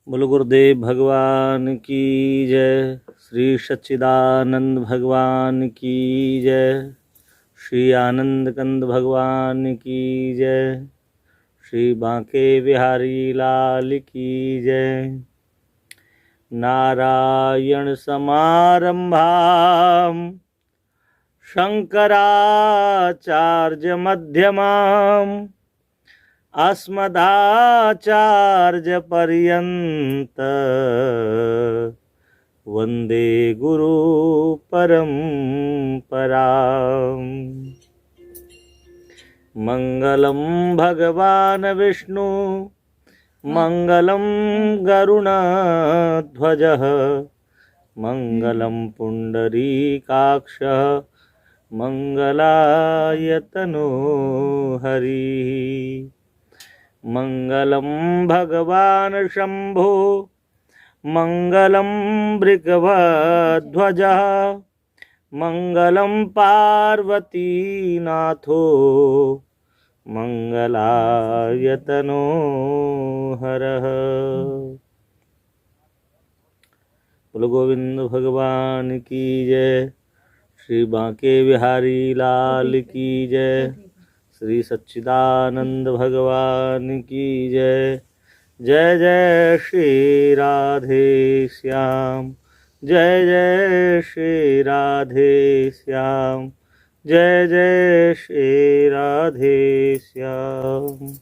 बोलो गुरुदेव भगवान की जय। श्री सच्चिदानंद भगवान की जय। श्री आनंद कंद भगवान की जय। श्री बांके बिहारी लाल की जय। नारायण समारंभाम शंकराचार्य मध्यमाम अस्मदाचार्य पर्यंत वंदे गुरु परंपराम्। मंगलम भगवान विष्णु मंगलम गरुणध्वजः मंगलम पुंडरीकाक्ष मंगलायतनो हरि। मंगलम भगवान शंभो मंगलम वृषभध्वजः मंगलम पार्वतीनाथो मंगलायतनो हरः। बोलो गोविंद भगवान की जय। श्री बांके बिहारी लाल की जय। श्री सच्चिदानंद भगवान की जय। जय जय श्री राधे श्याम। जय जय श्री राधे श्याम। जय जय श्री राधे श्याम।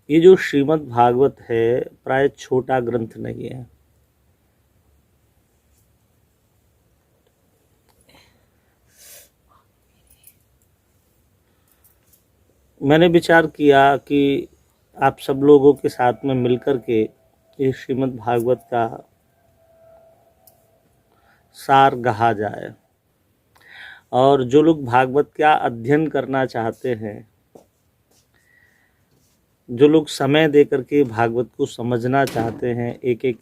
ये जो श्रीमद् भागवत है प्राय छोटा ग्रंथ नहीं है। मैंने विचार किया कि आप सब लोगों के साथ में मिलकर के ये श्रीमद् भागवत का सार कहा जाए, और जो लोग भागवत का अध्ययन करना चाहते हैं, जो लोग समय दे करके भागवत को समझना चाहते हैं एक एक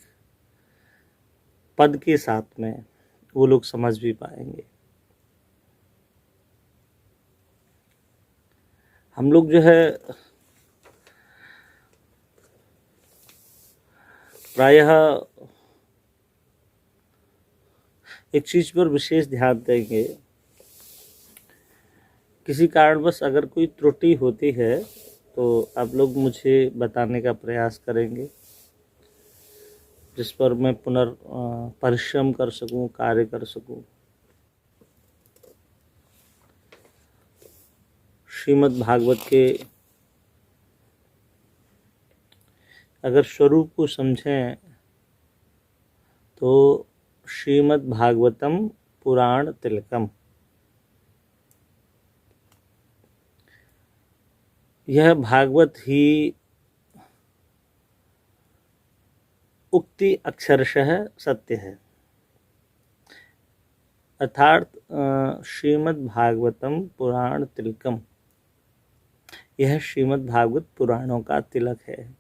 पद के साथ में, वो लोग समझ भी पाएंगे। हम लोग जो है प्रायः एक चीज पर विशेष ध्यान देंगे। किसी कारणवश अगर कोई त्रुटि होती है तो आप लोग मुझे बताने का प्रयास करेंगे, जिस पर मैं परिश्रम कर सकूं, कार्य कर सकूं। श्रीमद् भागवत के अगर स्वरूप को समझें तो श्रीमद् भागवतम पुराण तिलकम, यह भागवत ही उक्ति अक्षरशः सत्य है। अर्थात श्रीमद् भागवतम पुराण तिलकम, यह श्रीमद् भागवत पुराणों का तिलक है।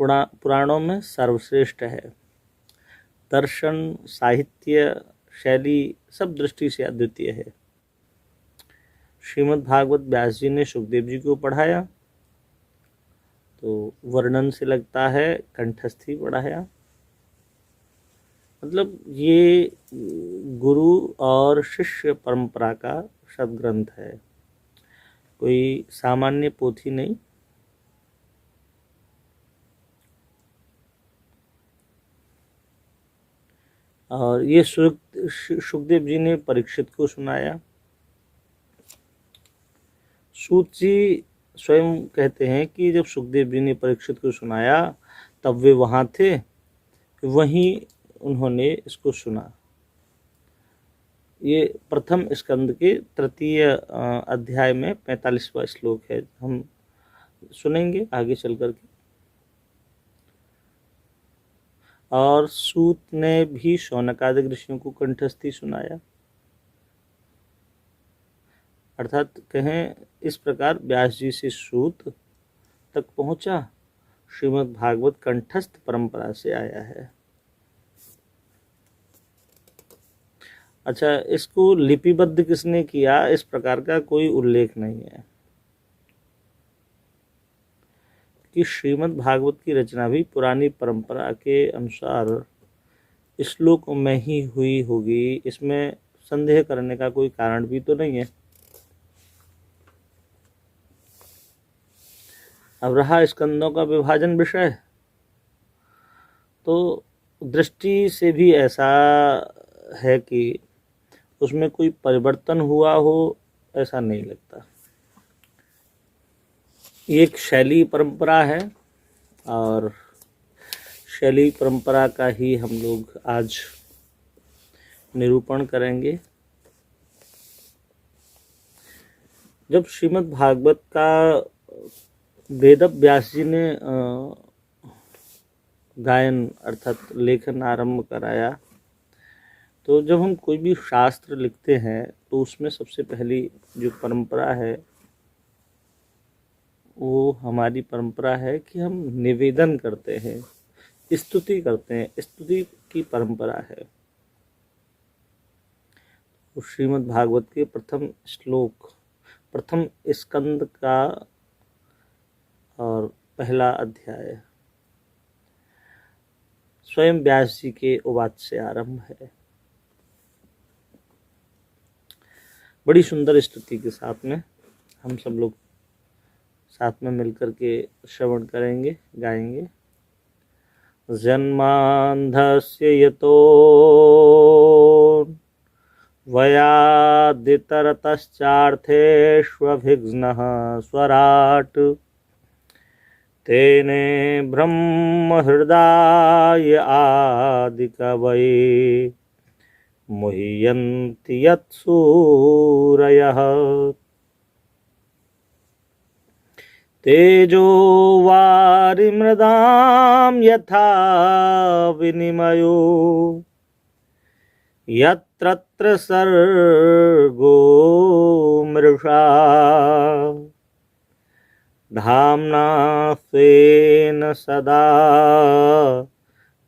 पुराणों में सर्वश्रेष्ठ है। दर्शन, साहित्य, शैली सब दृष्टि से अद्वितीय है। श्रीमद् भागवत व्यास जी ने सुखदेव जी को पढ़ाया तो वर्णन से लगता है कंठस्थी पढ़ाया। मतलब ये गुरु और शिष्य परंपरा का सद्ग्रंथ है, कोई सामान्य पोथी नहीं। और ये सुखदेव जी ने परीक्षित को सुनाया। सूत जी स्वयं कहते हैं कि जब सुखदेव जी ने परीक्षित को सुनाया तब वे वहाँ थे, वहीं उन्होंने इसको सुना। ये प्रथम स्कंद के तृतीय अध्याय में 45वां श्लोक है, हम सुनेंगे आगे चल करके। और सूत ने भी शौनकादिक ऋषियों को कंठस्थी सुनाया। अर्थात कहें इस प्रकार व्यास जी से सूत तक पहुंचा। श्रीमद् भागवत कंठस्थ परंपरा से आया है। अच्छा, इसको लिपिबद्ध किसने किया, इस प्रकार का कोई उल्लेख नहीं है कि श्रीमद् भागवत की रचना भी पुरानी परंपरा के अनुसार श्लोक में ही हुई होगी, इसमें संदेह करने का कोई कारण भी तो नहीं है। अब रहा स्कंदों का विभाजन विषय, तो दृष्टि से भी ऐसा है कि उसमें कोई परिवर्तन हुआ हो, ऐसा नहीं लगता। ये एक शैली परंपरा है और शैली परंपरा का ही हम लोग आज निरूपण करेंगे। जब श्रीमद् भागवत का वेद व्यास जी ने गायन अर्थात लेखन आरंभ कराया, तो जब हम कोई भी शास्त्र लिखते हैं तो उसमें सबसे पहली जो परंपरा है वो हमारी परंपरा है कि हम निवेदन करते हैं, स्तुति करते हैं, स्तुति की परंपरा है। तो श्रीमद् भागवत के प्रथम श्लोक, प्रथम स्कंद का और पहला अध्याय स्वयं व्यास जी के उवाच से आरंभ है। बड़ी सुंदर स्तुति के साथ में हम सब लोग साथ में मिलकर के श्रवण करेंगे, गाएंगे। जन्मांधस्य यतो वयादितरतश्चार्थेष्वभिघ्नः स्वराट् तेने ब्रह्महृदाय आदिकवये मुह्यन्ति यत्सूरयः तेजो वारिमृदां यथा विनिमयो यत्र सर्गो मृषा धाम्ना स्वेन सदा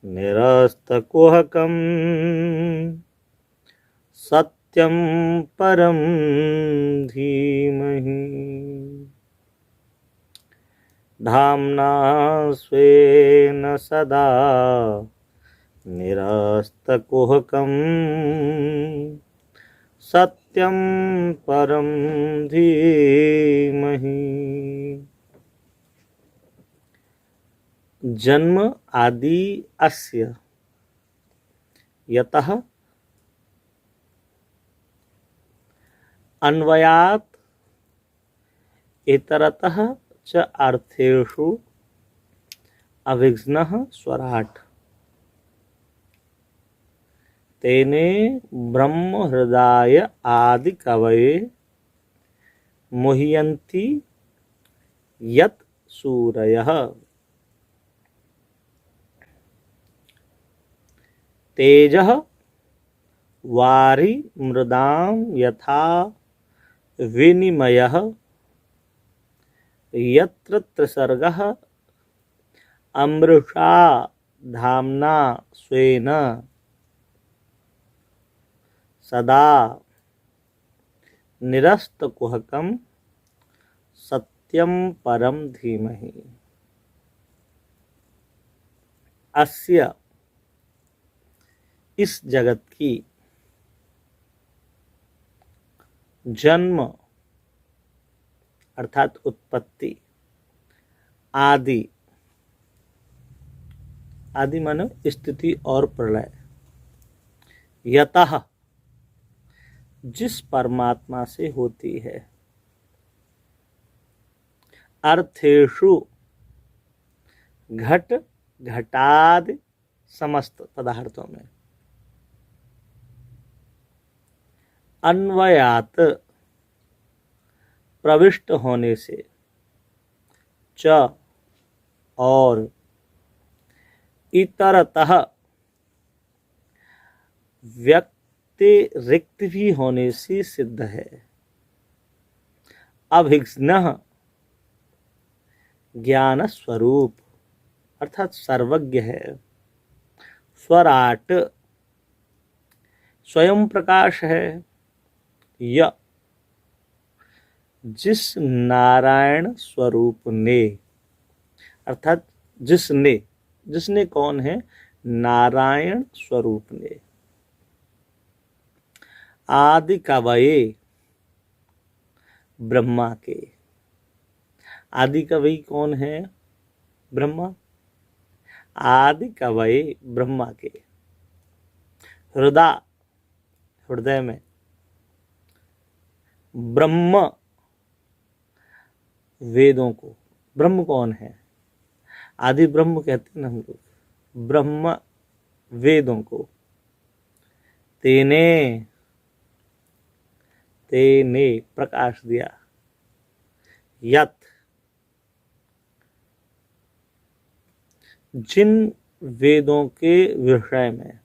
निरस्तकुहकं सत्यं परं धीमहि। धाम्ना स्वेन सदा निरस्तकुहकं सत्यं परं धीमहि। जन्म आदि अस्य यतः अन्वयात् इतरतः च अर्थेषु अविघ्नः स्वराट् तेने ब्रह्म हृदय आदि कवये मुह्यन्ति यत् सूरयः तेजः वारि मृदां यथा विनिमयः यत्र त्रिसर्गः अमृषा धाम्ना स्वेन सदा निरस्तकुहकं सत्यं परं धीमहि। अस्य इस जगत की जन्म अर्थात उत्पत्ति, आदि, आदि मानो स्थिति और प्रलय, यतः जिस परमात्मा से होती है, अर्थेषु घट घटादि समस्त पदार्थों में, अन्वयात प्रविष्ट होने से, च और इतरतः व्यतिरिक्त भी होने से सिद्ध है। अभिघ्नः ज्ञान स्वरूप अर्थात सर्वज्ञ है। स्वराट स्वयं प्रकाश है या जिस नारायण स्वरूप ने, अर्थात जिसने, जिसने कौन है, नारायण स्वरूप ने, आदि कवये ब्रह्मा के, आदि कवि कौन है, ब्रह्मा, आदि कवये ब्रह्मा के, हृदय, हृदय में, ब्रह्म, वेदों को, ब्रह्म कौन है, आदि ब्रह्म कहते हैं ना हम लोग, ब्रह्म वेदों को, तेने, तेने प्रकाश दिया, यत जिन वेदों के विषय में,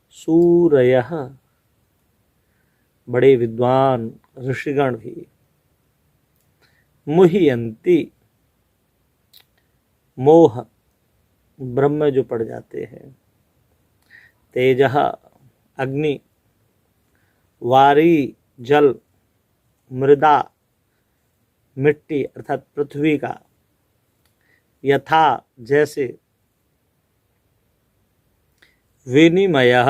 सूरयः बड़े विद्वान ऋषिगण भी, मुह्यन्ति मोह ब्रह्म में जो पड़ जाते हैं, तेजः अग्नि, वारी जल, मृदा मिट्टी अर्थात पृथ्वी का, यथा जैसे, विनिमयः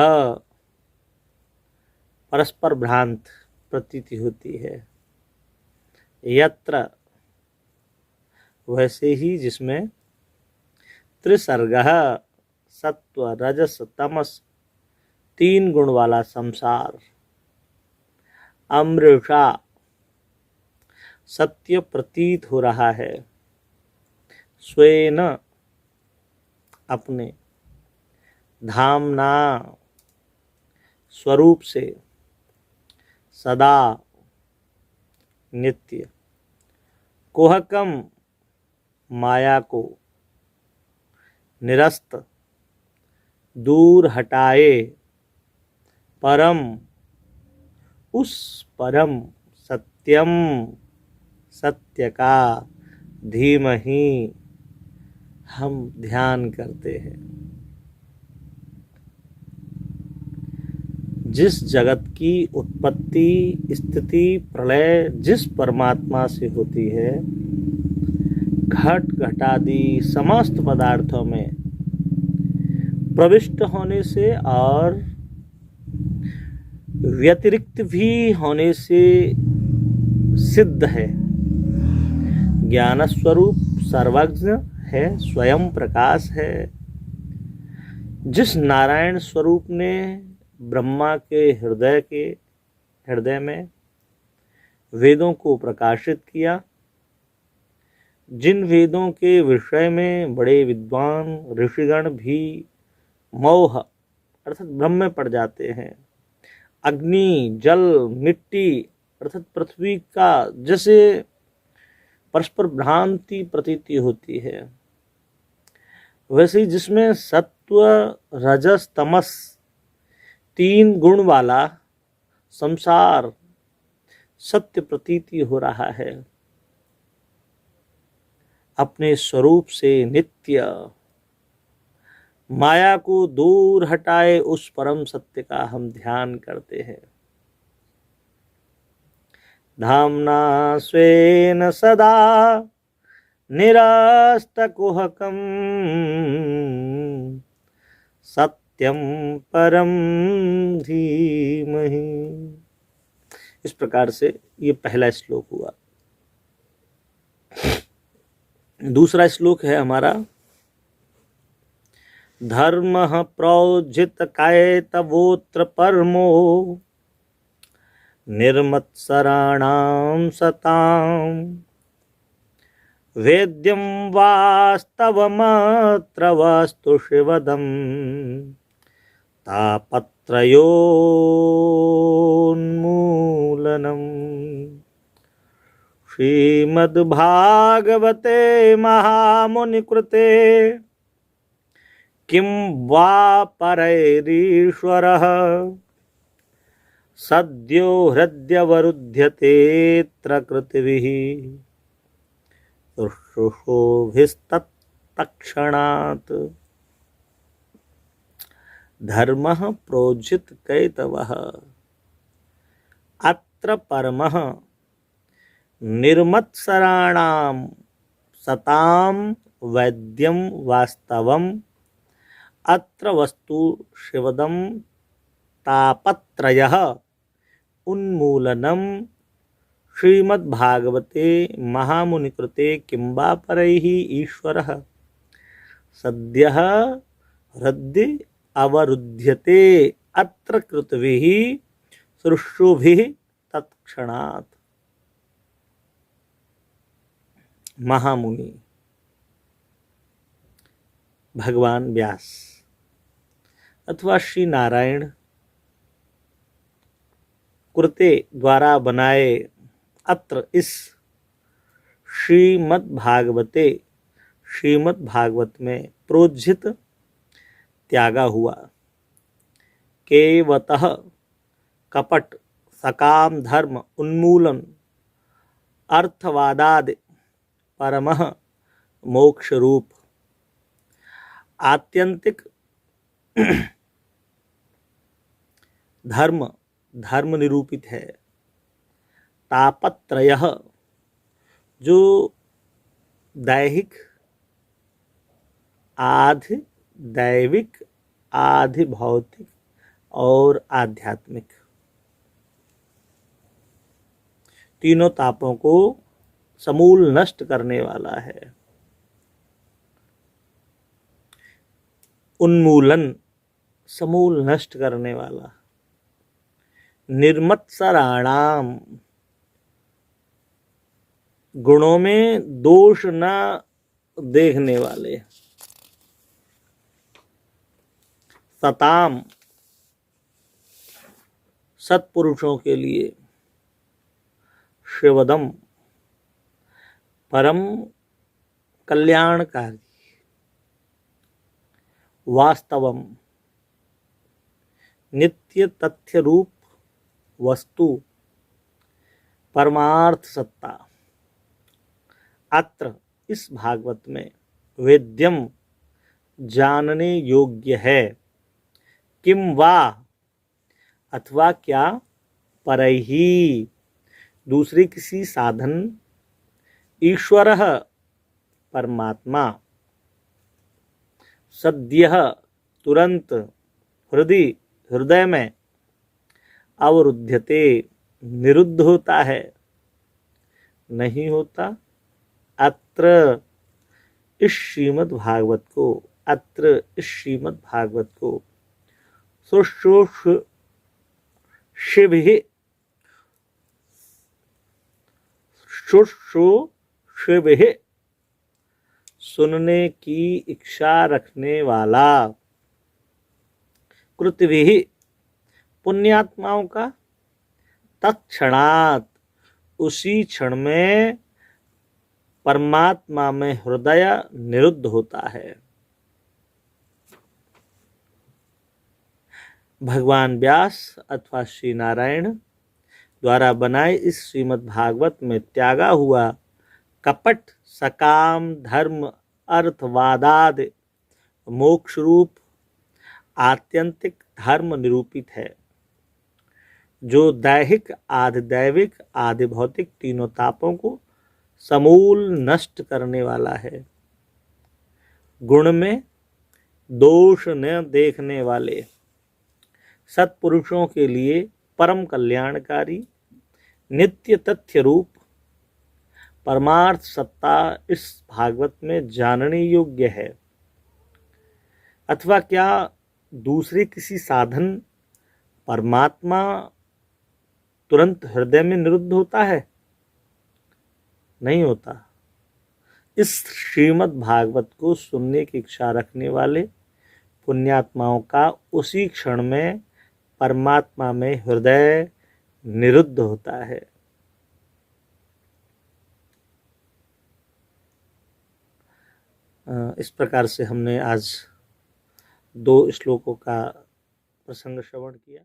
परस्पर भ्रांत प्रतीति होती है, यत्र वैसे ही जिसमें, त्रिसर्गः सत्व रजस तमस तीन गुण वाला संसार, अमृषा सत्य प्रतीत हो रहा है, स्वेन अपने, धामना स्वरूप से, सदा नित्य, कुहकम माया को, निरस्त दूर हटाए, परम उस परम सत्यम सत्य का, धीमहि हम ध्यान करते हैं। जिस जगत की उत्पत्ति स्थिति प्रलय जिस परमात्मा से होती है, घट घटादि समस्त पदार्थों में प्रविष्ट होने से और व्यतिरिक्त भी होने से सिद्ध है, ज्ञान स्वरूप सर्वज्ञ है, स्वयं प्रकाश है। जिस नारायण स्वरूप ने ब्रह्मा के हृदय में वेदों को प्रकाशित किया, जिन वेदों के विषय में बड़े विद्वान ऋषिगण भी मोह अर्थात भ्रम में पड़ जाते हैं, अग्नि जल मिट्टी अर्थात पृथ्वी का जैसे परस्पर भ्रांति प्रतीति होती है, वैसे ही जिसमें सत्व रजस तमस तीन गुण वाला संसार सत्य प्रतीति हो रहा है, अपने स्वरूप से नित्य माया को दूर हटाए उस परम सत्य का हम ध्यान करते हैं। धामना स्वेन सदा निरास्तकुहकं सत्यम परम धीमहि। इस प्रकार से ये पहला श्लोक हुआ। दूसरा श्लोक है हमारा, धर्मः प्रोज्झित कैतवोऽत्र परमो निर्मत्सराणां सताम् वेद्यं वास्तवमत्र वस्तु शिवदम् तापत्रयोन्मूलनम्। श्रीमद्भागवते महामुनिकृते किं वा परैरीश्वरः सद्यो हृद्यवरुध्यतेऽत्र कृतिभिः शुशोभिस्तत्तक्षणात्। धर्मः प्रोजित कैतवः अत्र परमः निर्मत्सराणां सतां वैद्यं वास्तवम् अत्र वस्तु शिवदं तापत्रयः उन्मूलनम् श्रीमद्भागवते महामुनिकृते किंबा परैः ईश्वरः सद्यः हृदि अवरुध्यते अत्र कृतभिः सृष्टुभिः तत्क्षणात्। महामुनि भगवान व्यास अथवा श्री नारायण कृते द्वारा बनाए अत्र इस श्रीमद्भागवते श्रीमद्भागवत में प्रोज्झित त्यागा हुआ केवतः कपट सकाम धर्म उन्मूलन अर्थवादादि परमः मोक्ष रूप आत्यंतिक धर्म निरूपित है। तापत्रयः जो दैहिक आधि दैविक आधि भौतिक और आध्यात्मिक तीनों तापों को समूल नष्ट करने वाला है। उन्मूलन समूल नष्ट करने वाला। निर्मत्सराणाम गुणों में दोष न देखने वाले। सताम सत्पुरुषों के लिए। शिवदम परम कल्याणकारी। वास्तवम नित्य तथ्य रूप वस्तु परमार्थ सत्ता। अत्र इस भागवत में वेद्यम जानने योग्य है। किम वा अथवा क्या परैहि दूसरे किसी साधन ईश्वरः परमात्मा सद्यः तुरंत हृदय में अवरुध्यते निरुद्ध होता है नहीं होता। अत्र इस श्रीमद् भागवत को शुश्रूषिभिः सुनने की इच्छा रखने वाला कृतभिः पुण्यात्माओं का तत्क्षणात् उसी क्षण में परमात्मा में हृदय निरुद्ध होता है। भगवान व्यास अथवा श्री नारायण द्वारा बनाए इस श्रीमद् भागवत में त्यागा हुआ कपट सकाम धर्म अर्थवादादि मोक्ष रूप आत्यंतिक धर्म निरूपित है जो दैहिक आधि दैविक आधि भौतिक तीनों तापों को समूल नष्ट करने वाला है। गुण में दोष न देखने वाले सत्पुरुषों के लिए परम कल्याणकारी नित्य तथ्य रूप परमार्थ सत्ता इस भागवत में जानने योग्य है। अथवा क्या दूसरे किसी साधन परमात्मा तुरंत हृदय में निरुद्ध होता है नहीं होता। इस श्रीमद् भागवत को सुनने की इच्छा रखने वाले पुण्यात्माओं का उसी क्षण में परमात्मा में हृदय निरुद्ध होता है। इस प्रकार से हमने आज 2 श्लोकों का प्रसंग श्रवण किया।